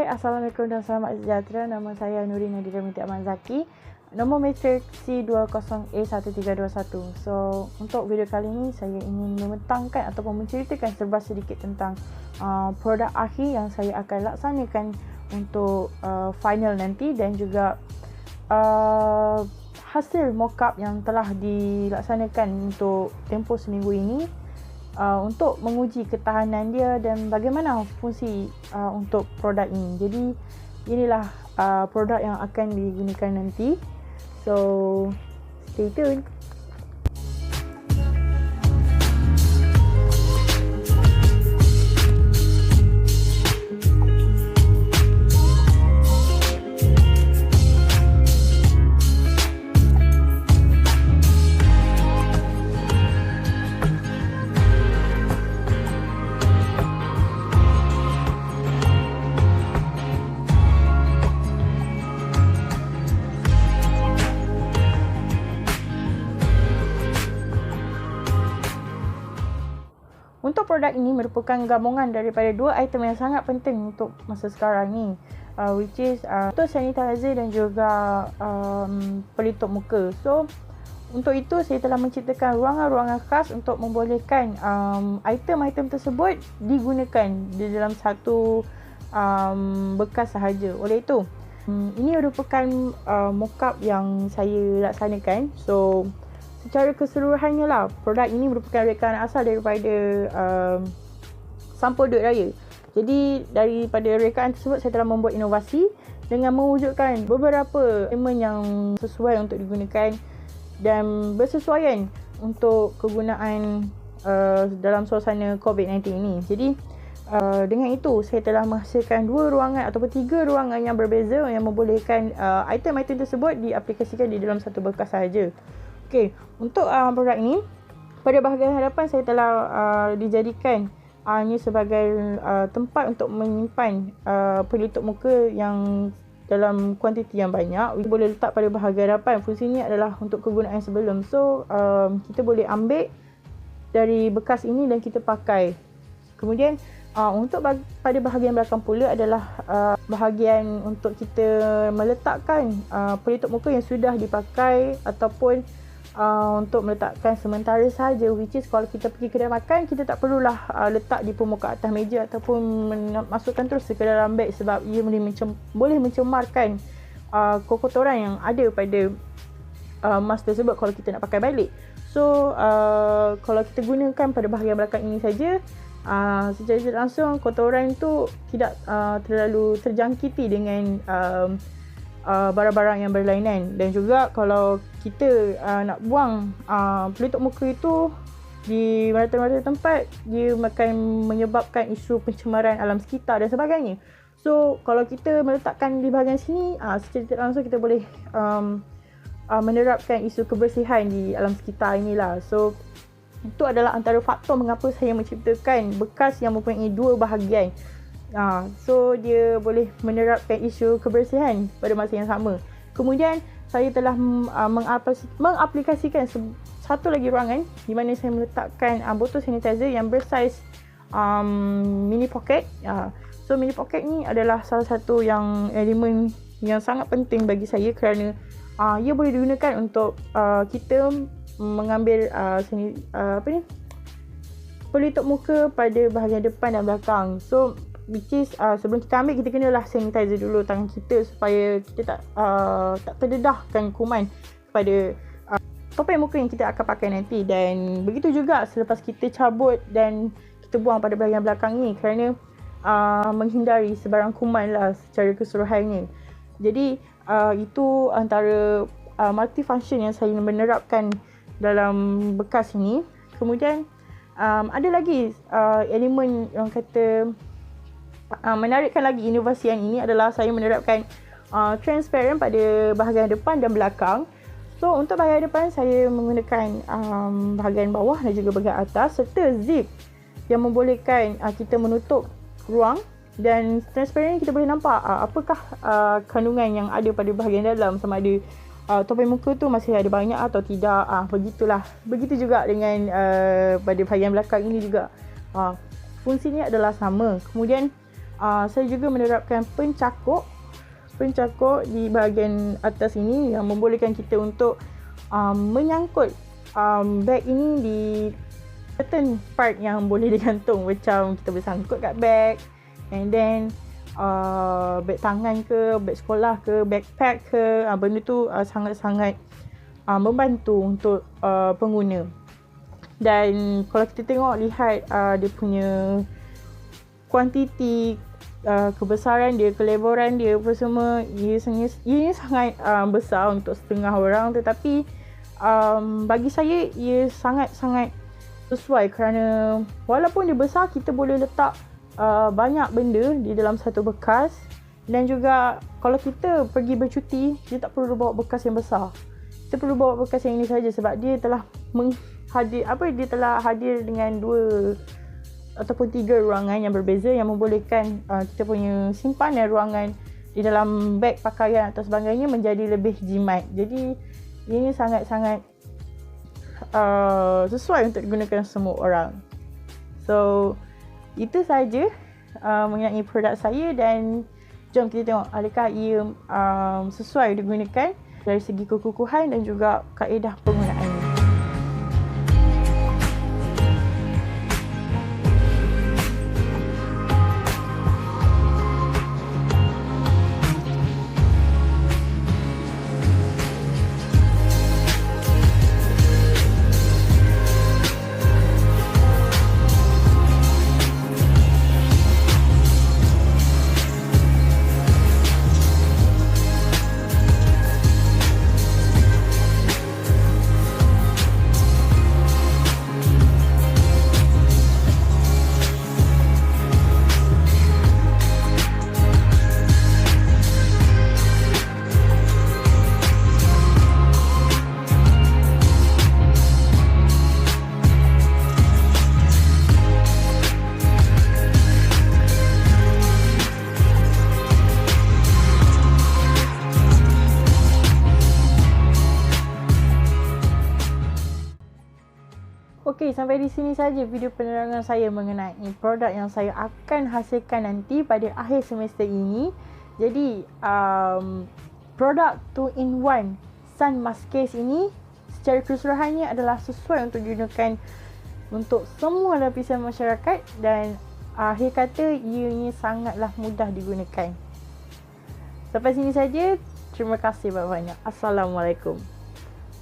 Assalamualaikum dan selamat sejahtera. Nama saya Nurin Nadira binti Ahmad Zaki. Nombor matrik C20A1321. So, untuk video kali ini saya ingin membentangkan ataupun menceritakan serba sedikit tentang produk akhir yang saya akan laksanakan untuk final nanti, dan juga hasil mockup yang telah dilaksanakan untuk tempoh seminggu ini, untuk menguji ketahanan dia dan bagaimana fungsi untuk produk ini. Jadi inilah produk yang akan digunakan nanti. So stay tuned. Untuk produk ini merupakan gabungan daripada dua item yang sangat penting untuk masa sekarang ni, which is untuk sanitizer dan juga pelitup muka. So untuk itu saya telah menciptakan ruangan-ruangan khas untuk membolehkan item-item tersebut digunakan di dalam satu bekas sahaja. Oleh itu ini merupakan mockup yang saya laksanakan. So secara keseluruhannya lah, produk ini merupakan rekaan asal daripada Sampo Duit Raya. Jadi daripada rekaan tersebut saya telah membuat inovasi dengan mewujudkan beberapa elemen yang sesuai untuk digunakan dan bersesuaian untuk kegunaan dalam suasana COVID-19 ini. Jadi dengan itu saya telah menghasilkan 2 ruangan ataupun 3 ruangan yang berbeza yang membolehkan item-item tersebut diaplikasikan di dalam satu bekas sahaja. Okey, untuk produk ini pada bahagian hadapan saya telah dijadikan ini sebagai tempat untuk menyimpan pelitup muka yang dalam kuantiti yang banyak. Kita boleh letak pada bahagian hadapan. Fungsinya adalah untuk kegunaan sebelum. So kita boleh ambil dari bekas ini dan kita pakai. Kemudian untuk pada bahagian belakang pula adalah bahagian untuk kita meletakkan pelitup muka yang sudah dipakai ataupun untuk meletakkan sementara saja, which is kalau kita pergi kedai makan, kita tak perlulah letak di pemuka atas meja ataupun masukkan terus ke dalam beg, sebab ia boleh mencemarkan kotoran yang ada pada mask tersebut kalau kita nak pakai balik. So kalau kita gunakan pada bahagian belakang ini saja, secara tidak langsung kotoran itu tidak terlalu terjangkiti dengan barang-barang yang berlainan. Dan juga kalau kita nak buang pelitup muka itu di mana-mana tempat, dia akan menyebabkan isu pencemaran alam sekitar dan sebagainya. So kalau kita meletakkan di bahagian sini, secara tidak langsung kita boleh menerapkan isu kebersihan di alam sekitar inilah. So itu adalah antara faktor mengapa saya menciptakan bekas yang mempunyai 2 bahagian. So dia boleh menerapkan isu kebersihan pada masa yang sama. Kemudian saya telah mengaplikasikan satu lagi ruangan di mana saya meletakkan botol sanitizer yang bersaiz mini pocket. So mini pocket ni adalah salah satu yang elemen yang sangat penting bagi saya, kerana ia boleh digunakan untuk kita mengambil pelitup muka pada bahagian depan dan belakang. So which is sebelum kita ambil, kita kenalah sanitizer dulu tangan kita supaya kita tak terdedahkan kuman pada topeng muka yang kita akan pakai nanti. Dan begitu juga selepas kita cabut dan kita buang pada bahagian belakang ni, kerana menghindari sebarang kuman lah secara keseluruhannya. Jadi itu antara multifunction yang saya menerapkan dalam bekas ini. Kemudian ada lagi elemen yang kata menarikkan lagi inovasi yang ini adalah saya menerapkan transparent pada bahagian depan dan belakang. So untuk bahagian depan saya menggunakan bahagian bawah dan juga bahagian atas, serta zip yang membolehkan kita menutup ruang. Dan transparent kita boleh nampak apakah kandungan yang ada pada bahagian dalam, sama ada topeng muka tu masih ada banyak atau tidak. Begitulah. Begitu juga dengan pada bahagian belakang ini juga. Fungsinya adalah sama. Kemudian Saya juga menerapkan pencakuk di bahagian atas ini yang membolehkan kita untuk menyangkut beg ini di certain part yang boleh digantung, macam kita boleh sangkut kat beg, and then beg tangan ke, beg sekolah ke, backpack ke, benda tu sangat-sangat membantu untuk pengguna. Dan kalau kita lihat dia punya kuantiti, kebesaran dia, kelebaran dia apa semua, ia sangat besar untuk setengah orang, tetapi bagi saya ia sangat-sangat sesuai kerana walaupun dia besar, kita boleh letak banyak benda di dalam satu bekas. Dan juga kalau kita pergi bercuti, dia tak perlu bawa bekas yang besar. Kita perlu bawa bekas yang ini saja sebab dia telah dia telah hadir dengan 2 ataupun 3 ruangan yang berbeza yang membolehkan kita punya simpanan ruangan di dalam beg pakaian atau sebagainya menjadi lebih jimat. Jadi ini sangat-sangat sesuai untuk digunakan semua orang. So itu saja mengenai produk saya, dan jom kita tengok adakah ia sesuai digunakan dari segi kekukuhan dan juga kaedah penggunaannya. Okey, sampai di sini saja video penerangan saya mengenai produk yang saya akan hasilkan nanti pada akhir semester ini. Jadi, produk 2-in-1 Sun Mask Case ini secara keseluruhannya adalah sesuai untuk digunakan untuk semua lapisan masyarakat, dan akhir kata ianya sangatlah mudah digunakan. Sampai sini saja. Terima kasih banyak-banyak. Assalamualaikum.